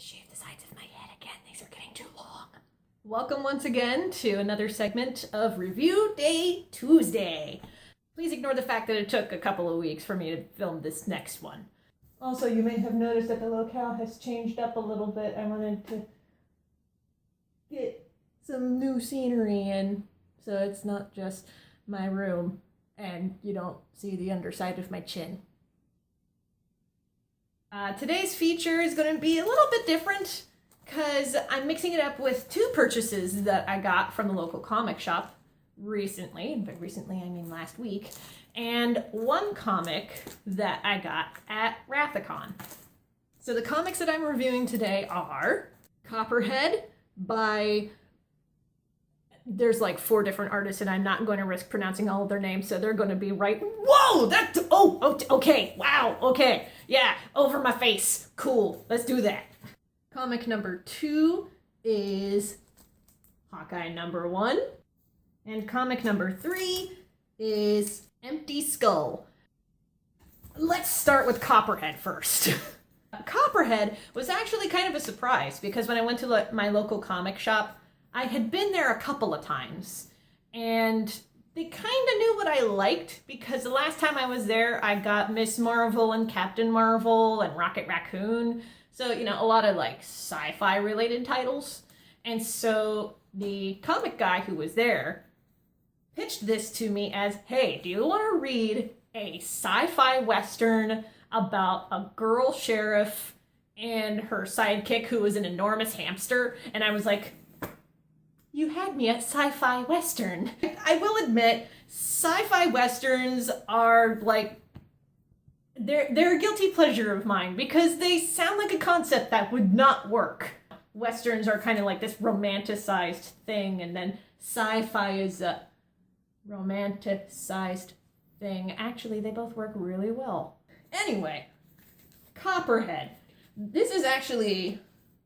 shave the sides of my head again. These are getting too long. Welcome once again to another segment of Review Day Tuesday. Please ignore the fact that it took a couple of weeks for me to film this next one. Also, you may have noticed that the locale has changed up a little bit. I wanted to get some new scenery in, so it's not just my room and you don't see the underside of my chin. Today's feature is going to be a little bit different because I'm mixing it up with two purchases that I got from the local comic shop recently. By recently, I mean last week. And one comic that I got at Rathacon. So the comics that I'm reviewing today are Copperhead by... There's like 4 different artists, and I'm not going to risk pronouncing all of their names, so they're going to be right. Whoa! That's... Oh, okay. Wow. Okay. Yeah. Over my face. Cool. Let's do that. Comic number 2 is Hawkeye number 1. And comic number 3 is Empty Skull. Let's start with Copperhead first. Copperhead was actually kind of a surprise because when I went to my local comic shop, I had been there a couple of times, and they kind of knew what I liked because the last time I was there, I got Miss Marvel and Captain Marvel and Rocket Raccoon. So, you know, a lot of like sci-fi related titles. And so the comic guy who was there pitched this to me as, hey, do you want to read a sci-fi western about a girl sheriff and her sidekick who was an enormous hamster? And I was like, you had me at sci-fi western. I will admit, sci-fi westerns are like, they're a guilty pleasure of mine because they sound like a concept that would not work. Westerns are kind of like this romanticized thing, and then sci-fi is a romanticized thing. Actually, they both work really well. Anyway, Copperhead. This is actually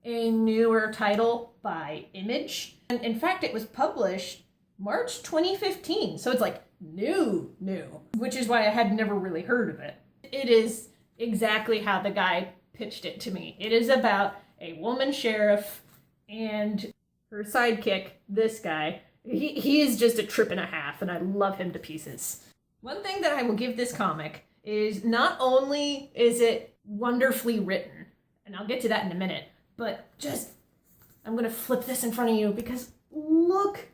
a newer title by Image. And in fact, it was published March 2015, so it's like new, which is why I had never really heard of it. It is exactly how the guy pitched it to me. It is about a woman sheriff and her sidekick, this guy. He is just a trip and a half, and I love him to pieces. One thing that I will give this comic is not only is it wonderfully written, and I'll get to that in a minute, but just, I'm going to flip this in front of you because look.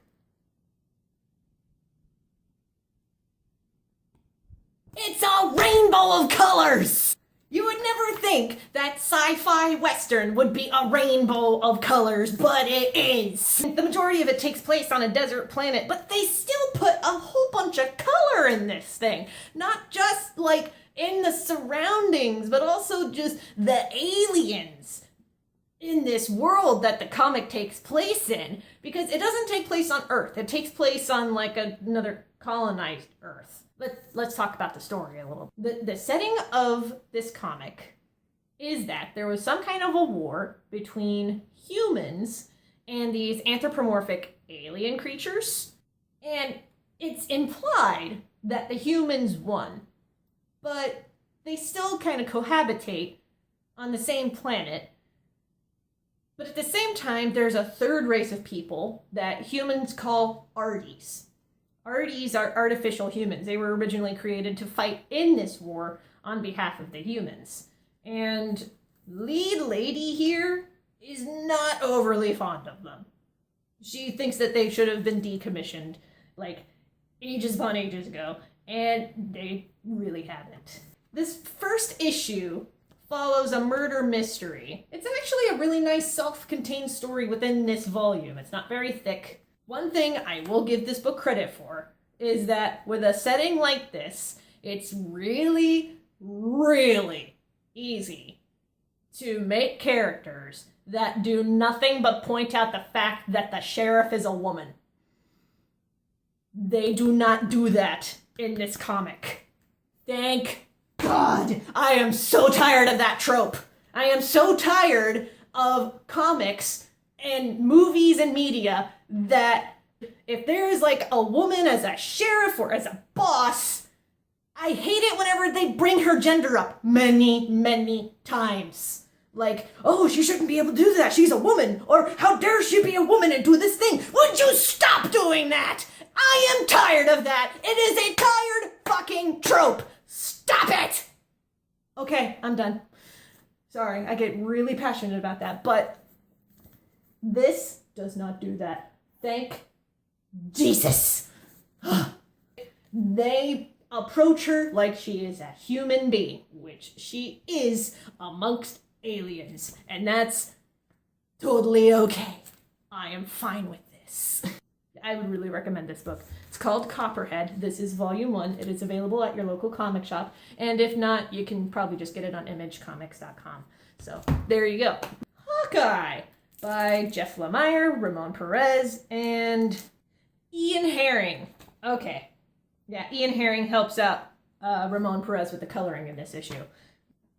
It's a rainbow of colors! You would never think that sci-fi western would be a rainbow of colors, but it is. The majority of it takes place on a desert planet, but they still put a whole bunch of color in this thing. Not just like in the surroundings, but also just the aliens in this world that the comic takes place in, because it doesn't take place on Earth. It takes place on like another colonized Earth. Let's talk about the story a little. The setting of this comic is that there was some kind of a war between humans and these anthropomorphic alien creatures, and it's implied that the humans won, but they still kind of cohabitate on the same planet. But at the same time, there's a third race of people that humans call Arties. Arties are artificial humans. They were originally created to fight in this war on behalf of the humans. And lead lady here is not overly fond of them. She thinks that they should have been decommissioned like ages upon ages ago, and they really haven't. This first issue follows a murder mystery. It's actually a really nice self-contained story within this volume. It's not very thick. One thing I will give this book credit for is that with a setting like this, it's really, really easy to make characters that do nothing but point out the fact that the sheriff is a woman. They do not do that in this comic. Thank God, I am so tired of that trope. I am so tired of comics and movies and media that if there is like a woman as a sheriff or as a boss, I hate it whenever they bring her gender up many times. Like, oh, she shouldn't be able to do that, she's a woman, or how dare she be a woman and do this thing. Would you stop doing that? I am tired of that. It is a tired fucking trope. Stop it! Okay, I'm done. Sorry, I get really passionate about that, but this does not do that. Thank Jesus. They approach her like she is a human being, which she is amongst aliens, and that's totally okay. I am fine with this. I would really recommend this book. It's called Copperhead. This is volume 1. It is available at your local comic shop, and if not, you can probably just get it on imagecomics.com. So there you go. Hawkeye by Jeff Lemire, Ramon Perez, and Ian Herring. Okay. Yeah, Ian Herring helps out Ramon Perez with the coloring in this issue.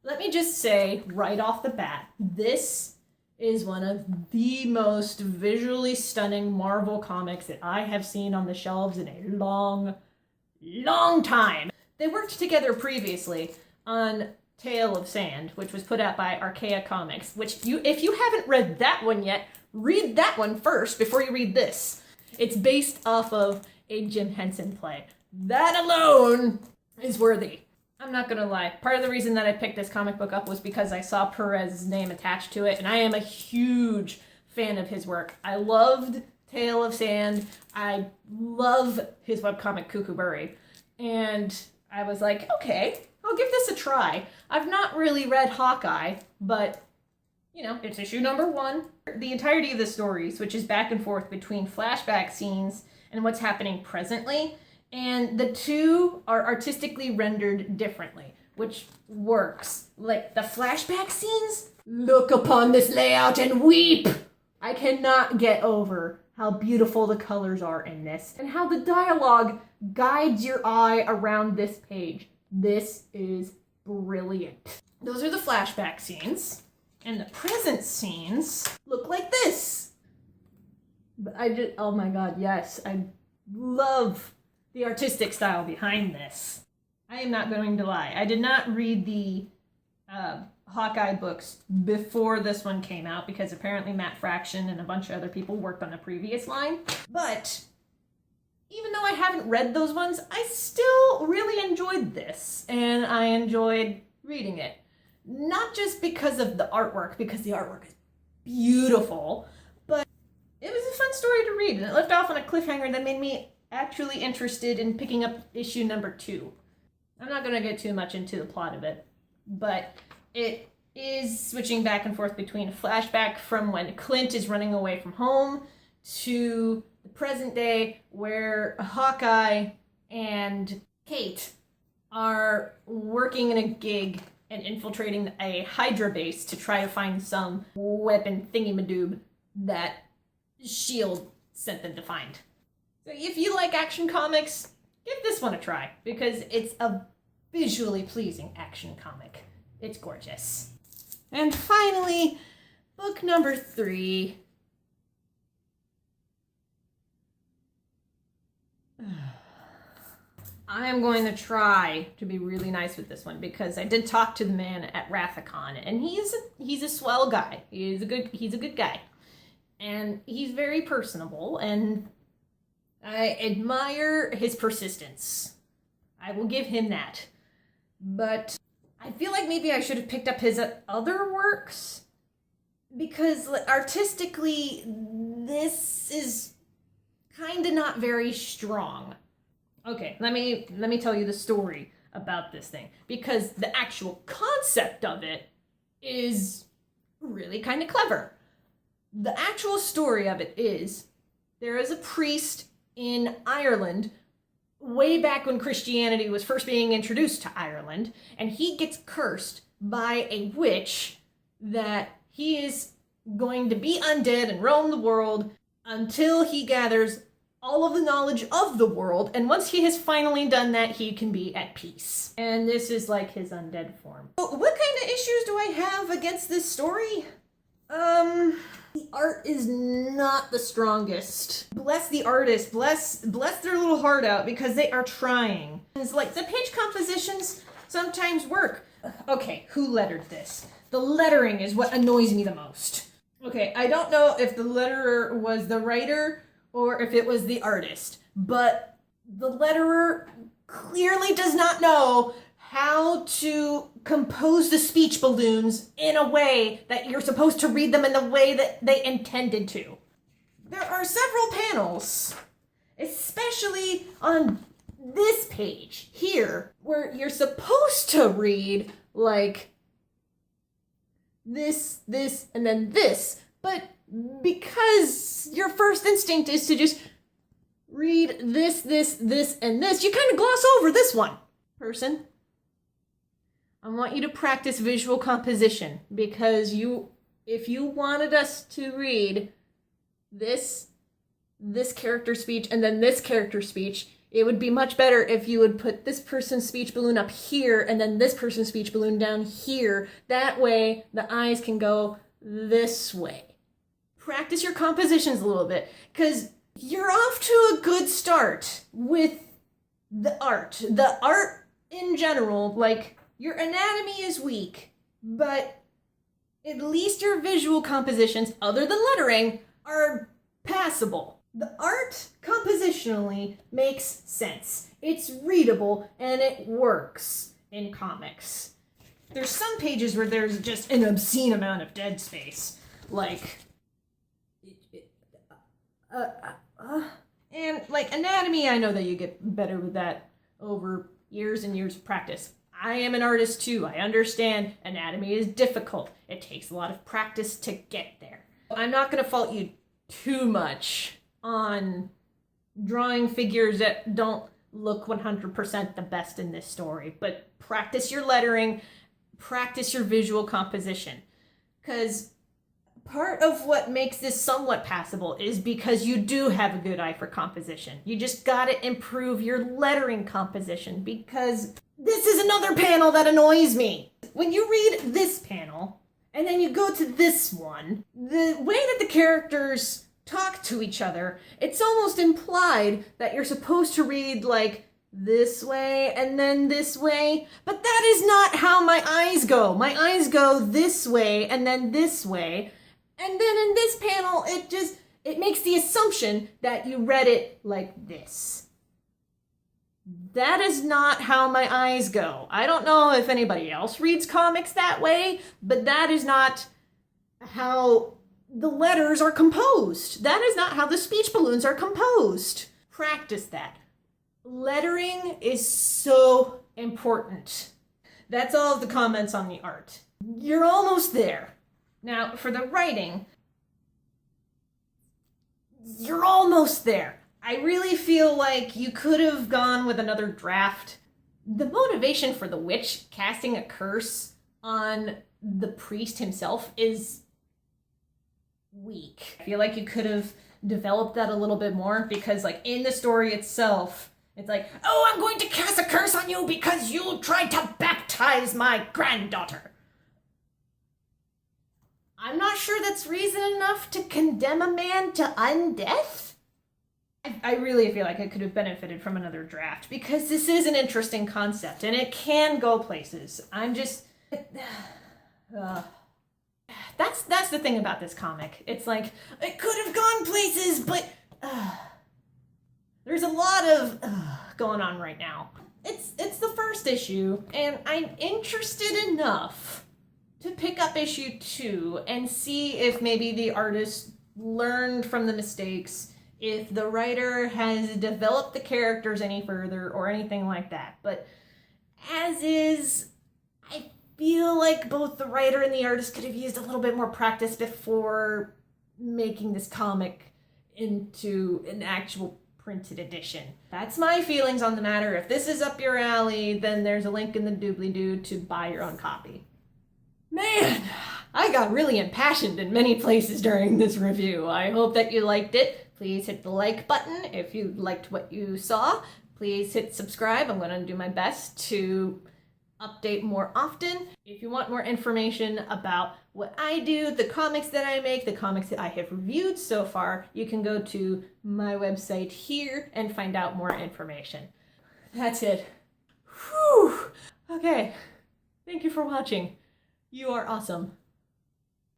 Let me just say right off the bat, this is one of the most visually stunning Marvel comics that I have seen on the shelves in a long, long time. They worked together previously on Tale of Sand, which was put out by Archaea Comics, which if you haven't read that one yet, read that one first before you read this. It's based off of a Jim Henson play. That alone is worthy. I'm not gonna lie. Part of the reason that I picked this comic book up was because I saw Perez's name attached to it, and I am a huge fan of his work. I loved Tale of Sand. I love his webcomic Kukuburi. And I was like, okay, I'll give this a try. I've not really read Hawkeye, but, you know, it's issue number 1. The entirety of the story switches back and forth between flashback scenes and what's happening presently. And the two are artistically rendered differently, which works. Like, the flashback scenes? Look upon this layout and weep! I cannot get over how beautiful the colors are in this, and how the dialogue guides your eye around this page. This is brilliant. Those are the flashback scenes, and the present scenes look like this. But oh my god, yes, I love the artistic style behind this. I am not going to lie. I did not read the Hawkeye books before this one came out because apparently Matt Fraction and a bunch of other people worked on the previous line. But even though I haven't read those ones, I still really enjoyed this, and I enjoyed reading it. Not just because of the artwork, because the artwork is beautiful, but it was a fun story to read, and it left off on a cliffhanger that made me actually interested in picking up issue number 2. I'm not going to get too much into the plot of it, but it is switching back and forth between a flashback from when Clint is running away from home to the present day where Hawkeye and Kate are working in a gig and infiltrating a Hydra base to try to find some weapon thingy-madoob that S.H.I.E.L.D. sent them to find. So if you like action comics, give this one a try, because it's a visually pleasing action comic. It's gorgeous. And finally, book number 3. I am going to try to be really nice with this one, because I did talk to the man at Rathacon, and he's a swell guy. He's a good guy. And he's very personable, and I admire his persistence. I will give him that. But I feel like maybe I should have picked up his other works, because artistically, this is kind of not very strong. Okay, let me tell you the story about this thing, because the actual concept of it is really kind of clever. The actual story of it is there is a priest in Ireland way back when Christianity was first being introduced to Ireland, and he gets cursed by a witch that he is going to be undead and roam the world until he gathers all of the knowledge of the world, and once he has finally done that, he can be at peace. And this is like his undead form. So what kind of issues do I have against this story? The art is not the strongest. Bless the artist, bless their little heart out, because they are trying. It's like the page compositions sometimes work. Okay, who lettered this? The lettering is what annoys me the most. Okay, I don't know if the letterer was the writer or if it was the artist, but the letterer clearly does not know how to compose the speech balloons in a way that you're supposed to read them in the way that they intended to. There are several panels, especially on this page here, where you're supposed to read like this, and then this, but because your first instinct is to just read this, and this, you kind of gloss over this one. Person, I want you to practice visual composition, because if you wanted us to read this character speech and then this character speech, it would be much better if you would put this person's speech balloon up here and then this person's speech balloon down here. That way the eyes can go this way. Practice your compositions a little bit, because you're off to a good start with the art. The art in general, like, your anatomy is weak, but at least your visual compositions, other than lettering, are passable. The art, compositionally, makes sense. It's readable, and it works in comics. There's some pages where there's just an obscene amount of dead space. Like, and like anatomy, I know that you get better with that over years and years of practice. I am an artist too. I understand anatomy is difficult. It takes a lot of practice to get there. I'm not going to fault you too much on drawing figures that don't look 100% the best in this story, but practice your lettering, practice your visual composition, because part of what makes this somewhat passable is because you do have a good eye for composition. You just gotta improve your lettering composition, because this is another panel that annoys me. When you read this panel, and then you go to this one, the way that the characters talk to each other, it's almost implied that you're supposed to read like this way and then this way, but that is not how my eyes go. My eyes go this way and then this way, and then in this panel it makes the assumption that you read it like this. That is not how my eyes go. I don't know if anybody else reads comics that way, but that is not how the letters are composed. That is not how the speech balloons are composed. Practice that. Lettering is so important. That's all of the comments on the art. You're almost there. Now, for the writing, you're almost there. I really feel like you could have gone with another draft. The motivation for the witch casting a curse on the priest himself is weak. I feel like you could have developed that a little bit more, because like in the story itself, it's like, oh, I'm going to cast a curse on you because you tried to baptize my granddaughter. I'm not sure that's reason enough to condemn a man to undeath. I really feel like it could have benefited from another draft, because this is an interesting concept and it can go places. I'm just... That's the thing about this comic. It's like, it could have gone places, but there's a lot of going on right now. It's the first issue, and I'm interested enough to pick up issue 2 and see if maybe the artist learned from the mistakes, if the writer has developed the characters any further or anything like that. But as is, I feel like both the writer and the artist could have used a little bit more practice before making this comic into an actual printed edition. That's my feelings on the matter. If this is up your alley, then there's a link in the doobly-doo to buy your own copy. Man, I got really impassioned in many places during this review. I hope that you liked it. Please hit the like button if you liked what you saw. Please hit subscribe. I'm going to do my best to update more often. If you want more information about what I do, the comics that I make, the comics that I have reviewed so far, you can go to my website here and find out more information. That's it. Whew. Okay. Thank you for watching. You are awesome.